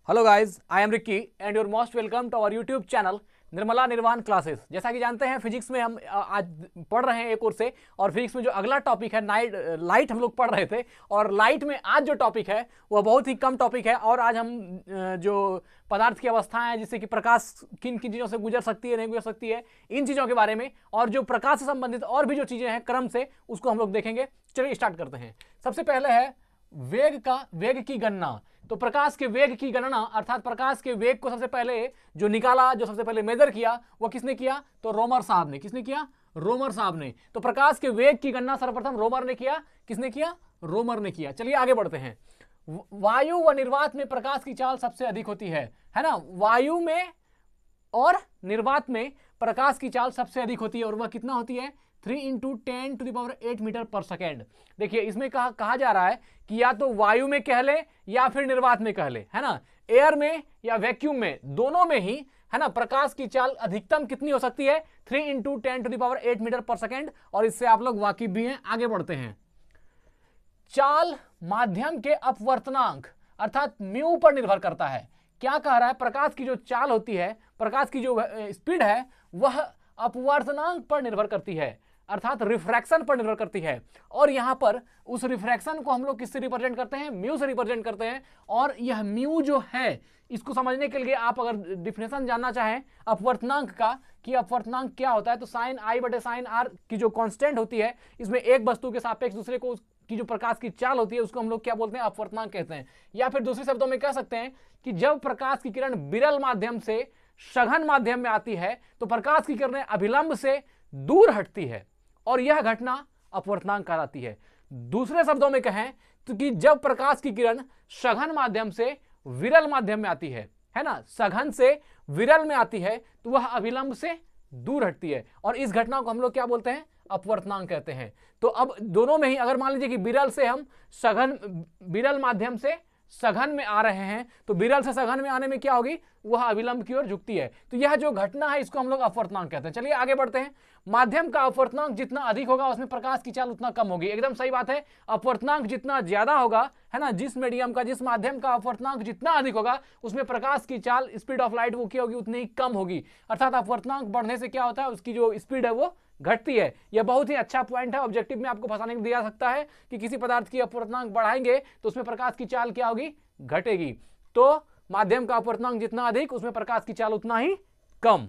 Hello guys, I am Ricky and your most welcome to our YouTube channel Nirmala Nirvana classes. जैसा कि जानते हैं physics में हम आज पढ़ रहे हैं एक और से, और फिजिक्स में जो अगला टॉपिक है लाइट हम लोग पढ़ रहे थे, और लाइट में आज जो टॉपिक है वह बहुत ही कम टॉपिक है। और आज हम जो पदार्थ की अवस्थाएं हैं, जिससे कि प्रकाश किन किन चीज़ों से गुजर सकती है नहीं गुजर सकती है, इन चीज़ों के बारे में, और जो प्रकाश से संबंधित और भी जो चीज़ें हैं क्रम से, उसको हम लोग देखेंगे। चलिए स्टार्ट करते हैं। सबसे पहले है वेग की गणना। तो प्रकाश के वेग की गणना अर्थात प्रकाश के वेग को सबसे पहले जो निकाला, जो सबसे पहले मेजर किया, वो किसने किया? तो रोमर साहब ने। किसने किया? रोमर साहब ने। तो प्रकाश के वेग की गणना सर्वप्रथम रोमर ने किया। किसने किया? रोमर ने किया। चलिए आगे बढ़ते हैं। वायु व निर्वात में प्रकाश की चाल सबसे अधिक होती है ना? वायु में और निर्वात में प्रकाश की चाल सबसे अधिक होती है, और वह कितना होती है? 3 × 10⁸ मीटर पर सेकेंड। देखिए इसमें कहा जा रहा है कि या तो वायु में कह ले या फिर निर्वात में कह ले, है ना, एयर में या वैक्यूम में, दोनों में ही, है ना, प्रकाश की चाल अधिकतम कितनी हो सकती है? 3 × 10⁸ मीटर पर सेकेंड। और इससे आप लोग वाकिफ भी हैं। आगे बढ़ते हैं। चाल माध्यम के अपवर्तनांक अर्थात म्यू पर निर्भर करता है। क्या कह रहा है? प्रकाश की जो चाल होती है, प्रकाश की जो स्पीड है, वह अपवर्तनांक पर निर्भर करती है, अर्थात रिफ्रैक्शन पर निर्भर करती है। और यहां पर उस रिफ्रैक्शन को हम लोग किससे रिप्रेजेंट करते हैं? म्यू से रिप्रेजेंट करते हैं। और यह म्यू जो है, इसको समझने के लिए आप अगर डिफिनेशन जानना चाहें अपवर्तनांक का कि अपवर्तनांक क्या होता है, तो साइन आई बटे साइन आर की जो कांस्टेंट होती है, इसमें एक वस्तु के सापेक्ष दूसरे को की जो प्रकाश की चाल होती है, उसको हम लोग क्या बोलते हैं? अपवर्तनांक कहते हैं। या फिर दूसरे शब्दों में कह सकते हैं कि जब प्रकाश की किरण विरल माध्यम से सघन माध्यम में आती है, तो प्रकाश की किरणें अभिलंब से दूर हटती है, और यह घटना अपवर्तनांक कहलाती है। दूसरे शब्दों में कहें तो कि जब प्रकाश की किरण सघन माध्यम से विरल माध्यम में आती है ना, सघन से विरल में आती है, तो वह अभिलंब से दूर हटती है, और इस घटना को हम लोग क्या बोलते हैं? अपवर्तनांक कहते हैं। तो अब दोनों में ही अगर मान लीजिए कि विरल से हम विरल माध्यम से सघन में आ रहे हैं, तो विरल से सघन में आने में क्या होगी? वह अभिलंब की ओर झुकती है। तो यह जो घटना है, इसको हम लोग अपवर्तनांक कहते हैं। चलिए आगे बढ़ते हैं। माध्यम का अपवर्तनांक जितना अधिक होगा, उसमें प्रकाश की चाल उतना कम होगी। एकदम सही बात है। अपवर्तनांक जितना ज्यादा होगा, है ना, जिस मीडियम का, जिस माध्यम का अपवर्तनांक जितना अधिक होगा, उसमें प्रकाश की चाल, स्पीड ऑफ लाइट, वो क्या होगी? उतनी ही कम होगी। अर्थात अपवर्तनांक बढ़ने से क्या होता है? उसकी जो स्पीड है वो घटती है। यह बहुत ही अच्छा पॉइंट है। ऑब्जेक्टिव में आपको फंसाने को दिया सकता है कि किसी पदार्थ की अपवर्तनांक बढ़ाएंगे तो उसमें प्रकाश की चाल क्या होगी? घटेगी। तो माध्यम का अपवर्तनांक जितना अधिक, उसमें प्रकाश की चाल उतना ही कम।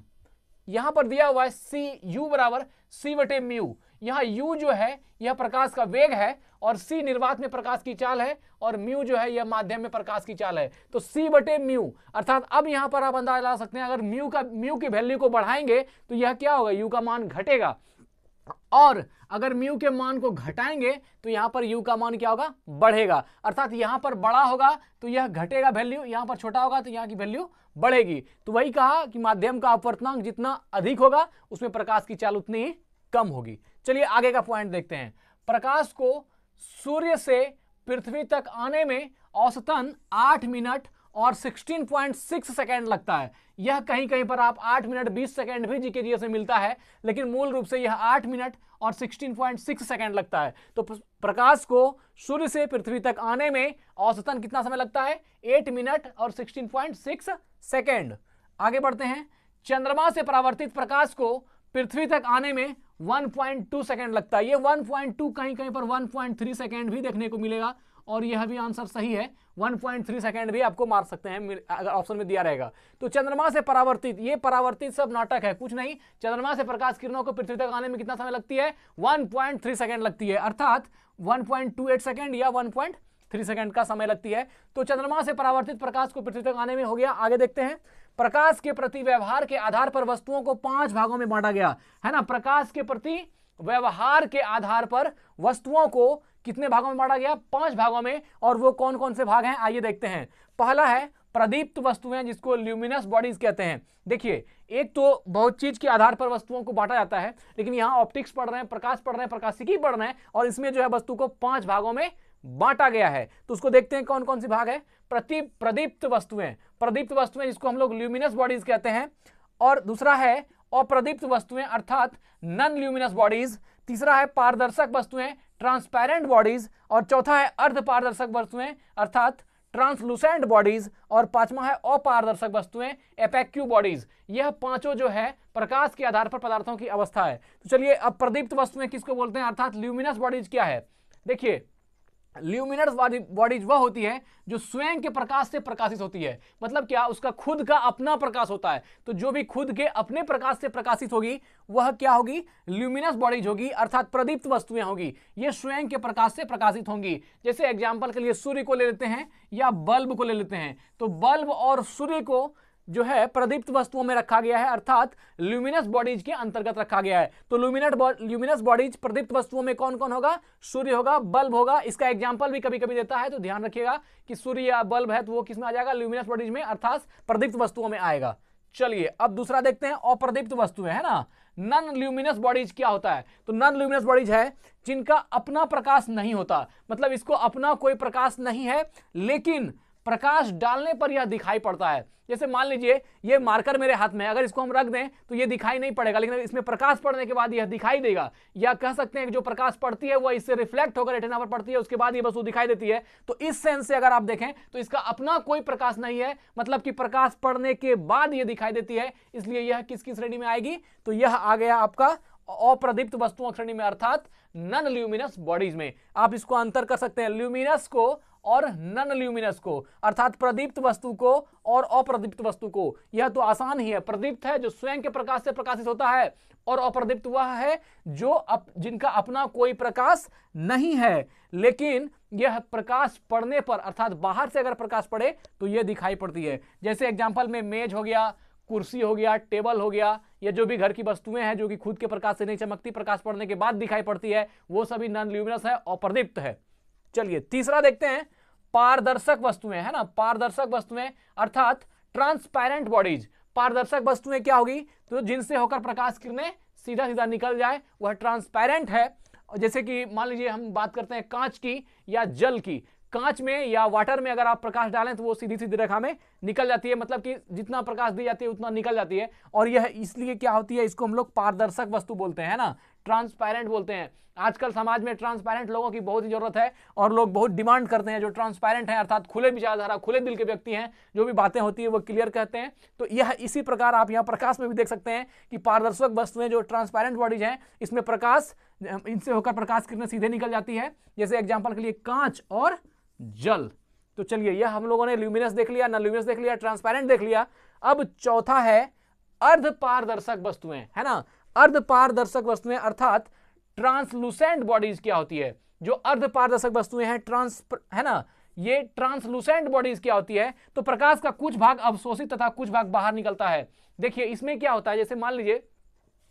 यहां पर दिया हुआ है सी यू बराबर सी बटे म्यू। यहां यू जो है यह प्रकाश का वेग है, और सी निर्वात में प्रकाश की चाल है, और म्यू जो है यह माध्यम में प्रकाश की चाल है। तो सी बटे म्यू, अर्थात अब यहां पर आप अंदाजा लगा सकते हैं, अगर म्यू की वैल्यू को बढ़ाएंगे तो यह क्या होगा? यू का मान घटेगा, और अगर म्यू के मान को घटाएंगे तो यहां पर यू का मान क्या होगा? बढ़ेगा। अर्थात यहां पर बड़ा होगा तो यह घटेगा वैल्यू, यहां पर छोटा होगा तो यहां की वैल्यू बढ़ेगी। तो वही कहा कि माध्यम का अपवर्तनांक जितना अधिक होगा, उसमें प्रकाश की चाल उतनी ही कम होगी। चलिए आगे का पॉइंट देखते हैं। प्रकाश को सूर्य से पृथ्वी तक आने में औसतन 8 मिनट और 16.6 सेकेंड लगता है। यह कहीं कहीं पर आप 8 मिनट 20 सेकेंड भी जीके से मिलता है, लेकिन मूल रूप से यह 8 मिनट और 16.6 सेकेंड लगता है। तो प्रकाश को सूर्य से पृथ्वी तक आने में औसतन कितना समय लगता है? 8 मिनट और 16.6 सेकेंड। आगे बढ़ते हैं। चंद्रमा से परावर्तित प्रकाश को पृथ्वी तक आने में 1.2 सेकेंड लगता है। ये 1.2 कहीं कहीं पर 1.3 सेकेंड भी देखने को मिलेगा, और यह भी आंसर सही है। 1.3 सेकेंड भी आपको मार सकते हैं अगर ऑप्शन में दिया रहेगा। तो चंद्रमा से परावर्तित, ये परावर्तित सब नाटक है, कुछ नहीं। चंद्रमा से प्रकाश किरणों को पृथ्वी तक आने में कितना समय लगती है? 1.3 सेकेंड लगती है, अर्थात 1.28 सेकेंड या 1.3 सेकेंड का समय लगती है। तो चंद्रमा से परावर्तित प्रकाश को पृथ्वी तक आने में हो गया। आगे देखते हैं। प्रकाश के प्रति व्यवहार के आधार पर वस्तुओं को 5 भागों में बांटा गया, है ना। प्रकाश के प्रति व्यवहार के आधार पर वस्तुओं को कितने भागों में बांटा गया? 5 भागों में। और वो कौन कौन से भाग हैं, आइए देखते हैं। पहला है प्रदीप्त वस्तुएं, जिसको ल्यूमिनस बॉडीज कहते हैं। देखिए, एक तो बहुत चीज के आधार पर वस्तुओं को बांटा जाता है, लेकिन यहाँ ऑप्टिक्स पढ़ रहे हैं, प्रकाश पढ़ रहे हैं, प्रकाशिकी पढ़ रहे हैं, और इसमें जो है वस्तु को 5 भागों में बांटा गया है। तो उसको देखते हैं कौन कौन सी भाग है। प्रदीप्त वस्तुएं जिसको हम लोग ल्यूमिनस बॉडीज कहते हैं, और दूसरा है अप्रदीप्त वस्तुएं अर्थात नॉन ल्यूमिनस बॉडीज, तीसरा है पारदर्शक वस्तुएं ट्रांसपेरेंट बॉडीज, और चौथा है अर्ध पारदर्शक वस्तुएं अर्थात ट्रांसलूसेंट बॉडीज, और पांचवा है अपारदर्शक वस्तुएं, एपेक्यू बॉडीज। यह पांचों जो है प्रकाश के आधार पर पदार्थों की अवस्था है। तो चलिए अब प्रदीप्त वस्तुएं किसको बोलते हैं, अर्थात ल्यूमिनस बॉडीज क्या है। देखिए ल्यूमिनस बॉडीज वह होती है जो स्वयं के प्रकाश से प्रकाशित होती है। मतलब क्या, उसका खुद का अपना प्रकाश होता है। तो जो भी खुद के अपने प्रकाश से प्रकाशित होगी वह क्या होगी, ल्यूमिनस बॉडीज होगी, अर्थात प्रदीप्त वस्तुएं होगी। ये स्वयं के प्रकाश से प्रकाशित होंगी। जैसे एग्जांपल के लिए सूर्य को ले लेते हैं या बल्ब को ले लेते हैं। तो बल्ब और सूर्य को जो है प्रदीप्त वस्तुओं में रखा गया है, अर्थात ल्यूमिनस बॉडीज के अंतर्गत रखा गया है। तो ल्यूमिनस बॉडीज प्रदीप्त वस्तुओं में कौन कौन होगा, सूर्य होगा, बल्ब होगा। इसका एग्जांपल भी कभी कभी देता है, तो ध्यान रखिएगा कि सूर्य या बल्ब है तो वो किसमें आ जाएगा, ल्यूमिनस बॉडीज में, अर्थात प्रदीप्त वस्तुओं में आएगा। चलिए अब दूसरा देखते हैं, अप्रदीप्त वस्तुएं, है ना। नॉन ल्यूमिनस बॉडीज क्या होता है, तो नॉन ल्यूमिनस बॉडीज है जिनका अपना प्रकाश नहीं होता। मतलब इसको अपना कोई प्रकाश नहीं है, लेकिन प्रकाश डालने पर यह दिखाई पड़ता है। जैसे मान लीजिए ये मार्कर मेरे हाथ में, अगर इसको हम रख दें तो ये दिखाई नहीं पड़ेगा, लेकिन इसमें प्रकाश पड़ने के बाद यह दिखाई देगा। या कह सकते हैं कि जो प्रकाश पड़ती है वह इससे रिफ्लेक्ट होकर रेटिना पर पड़ती है, उसके बाद ये वस्तु दिखाई देती है। तो इस सेंस से अगर आप देखें तो इसका अपना कोई प्रकाश नहीं है, मतलब कि प्रकाश पड़ने के बाद ये दिखाई देती है। इसलिए यह किसकी श्रेणी में आएगी, तो यह आ गया आपका अप्रदीप्त वस्तुओं श्रेणी में, अर्थात नॉन ल्यूमिनस बॉडीज में। आप इसको अंतर कर सकते हैं, ल्यूमिनस को और नॉन ल्यूमिनस को, अर्थात प्रदीप्त वस्तु को और अप्रदीप्त वस्तु को। यह तो आसान ही है। प्रदीप्त है जो स्वयं के प्रकाश से प्रकाशित होता है, और अप्रदीप्त वह है जो जिनका अपना कोई प्रकाश नहीं है, लेकिन यह प्रकाश पड़ने पर, अर्थात बाहर से अगर प्रकाश पड़े तो यह दिखाई पड़ती है। जैसे एग्जाम्पल में मेज हो गया, कुर्सी हो गया, टेबल हो गया, या जो भी घर की वस्तुएं हैं जो कि खुद के प्रकाश से नहीं चमकती, प्रकाश पड़ने के बाद दिखाई पड़ती है, वो सभी नॉन ल्यूमिनस है, अप्रदीप्त है। चलिए तीसरा देखते हैं, पारदर्शक वस्तुएं, है ना। पारदर्शक वस्तुएं अर्थात ट्रांसपेरेंट बॉडीज। पारदर्शक वस्तुएं क्या होगी, तो जिनसे होकर प्रकाश किरणें सीधा सीधा निकल जाए, वह ट्रांसपेरेंट है। जैसे कि मान लीजिए हम बात करते हैं कांच की या जल की। कांच में या वाटर में अगर आप प्रकाश डालें तो वो सीधी सीधी रेखा में निकल जाती है, मतलब कि जितना प्रकाश दी जाती है उतना निकल जाती है। और यह इसलिए क्या होती है, इसको हम लोग पारदर्शक वस्तु बोलते हैं, ना, ट्रांसपेरेंट बोलते हैं। आजकल समाज में ट्रांसपेरेंट लोगों की बहुत ही जरूरत है, और लोग बहुत डिमांड करते हैं जो ट्रांसपेरेंट हैं, अर्थात खुले विचारधारा, खुले दिल के व्यक्ति हैं, जो भी बातें होती है वो क्लियर कहते हैं। तो यह इसी प्रकार आप यहाँ प्रकाश में भी देख सकते हैं कि पारदर्शक वस्तुएं जो ट्रांसपेरेंट बॉडीज हैं, इसमें प्रकाश, इनसे होकर प्रकाश किरणें सीधे निकल जाती है। जैसे एग्जाम्पल के लिए कांच और जल। तो चलिए यह हम लोगों ने ल्यूमिनस देख लिया, नॉन ल्यूमिनस देख लिया, ट्रांसपेरेंट देख लिया। अब चौथा है अर्धपारदर्शक वस्तुएं, है ना। अर्धपारदर्शक वस्तुएं अर्थात ट्रांसलूसेंट बॉडीज क्या होती है, जो अर्धपारदर्शक वस्तुएं हैं, है ना, ये ट्रांसलूसेंट बॉडीज क्या होती है, तो प्रकाश का कुछ भाग अवशोषित तथा कुछ भाग बाहर निकलता है। देखिए इसमें क्या होता है, जैसे मान लीजिए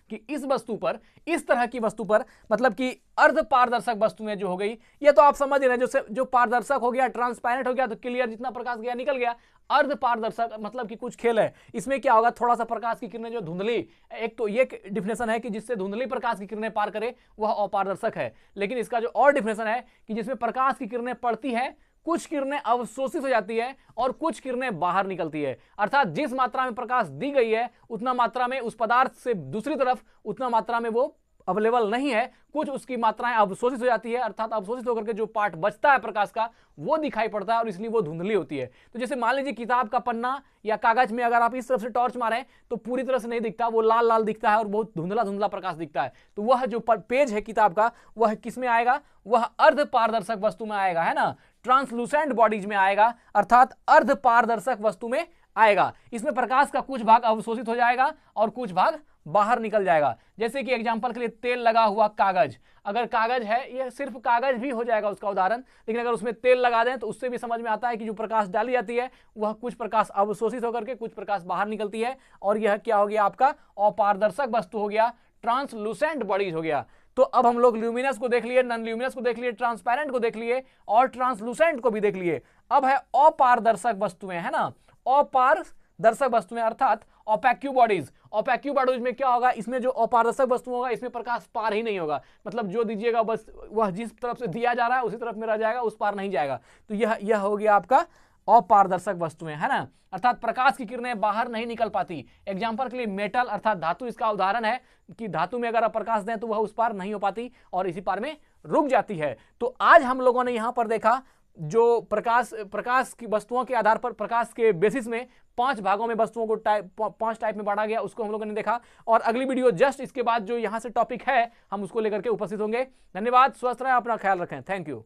कि इस वस्तु पर, इस तरह की वस्तु पर, मतलब कि अर्धपारदर्शक वस्तुएं जो हो गई, ये तो आप समझ रहे हैं, जो पारदर्शक हो गया, ट्रांसपेरेंट हो गया तो क्लियर, जितना प्रकाश गया निकल गया। अर्धपारदर्शक मतलब कि कुछ खेल है। इसमें क्या होगा, थोड़ा सा प्रकाश की किरणें जो धुंधली, एक तो ये डिफिनेशन है कि जिससे धुंधली प्रकाश की किरणें पार करे वह अपारदर्शक है। लेकिन इसका जो और डिफिनेशन है कि जिसमें प्रकाश की किरणें पड़ती है, कुछ किरणें अवशोषित हो जाती है और कुछ किरणें बाहर निकलती है। अर्थात जिस मात्रा में प्रकाश दी गई है उतना मात्रा में उस पदार्थ से दूसरी तरफ उतना मात्रा में वो अवेलेबल नहीं है, कुछ उसकी मात्राएं अवशोषित हो जाती है, अर्थात अवशोषित होकर के जो पार्ट बचता है प्रकाश का वो दिखाई पड़ता है और इसलिए वो धुंधली होती है। तो जैसे मान लीजिए किताब का पन्ना या कागज में अगर आप इस तरफ से टॉर्च मारें तो पूरी तरह से नहीं दिखता, वो लाल लाल दिखता है और बहुत धुंधला धुंधला प्रकाश दिखता है। तो वह जो पेज है किताब का वह किस में आएगा, वह अर्धपारदर्शक वस्तु में आएगा, है ना, ट्रांसलूसेंट बॉडीज में आएगा, अर्थात अर्धपारदर्शक वस्तु में आएगा। इसमें प्रकाश का कुछ भाग अवशोषित हो जाएगा और कुछ भाग बाहर निकल जाएगा। जैसे कि एग्जांपल के लिए तेल लगा हुआ कागज, अगर कागज है, यह सिर्फ कागज भी हो जाएगा उसका उदाहरण, लेकिन अगर उसमें तेल लगा दें तो उससे भी समझ में आता है कि जो प्रकाश डाली जाती है वह कुछ प्रकाश अवशोषित होकर के कुछ प्रकाश बाहर निकलती है, और यह क्या हो गया, आपका अपारदर्शक वस्तु हो गया, ट्रांसलूसेंट बॉडीज हो गया। तो अब हम लोग ल्यूमिनस को देख लिए, नॉन ल्यूमिनस को देख लिए, ट्रांसपेरेंट को देख लिए और ट्रांसलूसेंट को भी देख लिए। अब है अपारदर्शक वस्तुएं, है ना, अपारदर्शक वस्तुएं अर्थात ओपेक्यू बॉडीज। ओपेक्यू बॉडीज में क्या होगा, इसमें जो अपारदर्शक वस्तु होगा इसमें प्रकाश पार ही नहीं होगा, मतलब जो दीजिएगा बस वह जिस तरफ से दिया जा रहा है उसी तरफ में रह जाएगा, उस पार नहीं जाएगा। तो यह हो गया आपका अपारदर्शक वस्तुएं, है ना, अर्थात प्रकाश की किरणें बाहर नहीं निकल पाती। एग्जांपल के लिए मेटल अर्थात धातु इसका उदाहरण है कि धातु में अगर आप प्रकाश दें तो वह उस पार नहीं हो पाती और इसी पार में रुक जाती है। तो आज हम लोगों ने यहां पर देखा जो प्रकाश की वस्तुओं के आधार पर, प्रकाश के बेसिस में 5 भागों में वस्तुओं को 5 टाइप में बांटा गया, उसको हम लोगों ने देखा। और अगली वीडियो जस्ट इसके बाद जो यहां से टॉपिक है हम उसको लेकर के उपस्थित होंगे। धन्यवाद, स्वस्थ रहें, अपना ख्याल रखें, थैंक यू।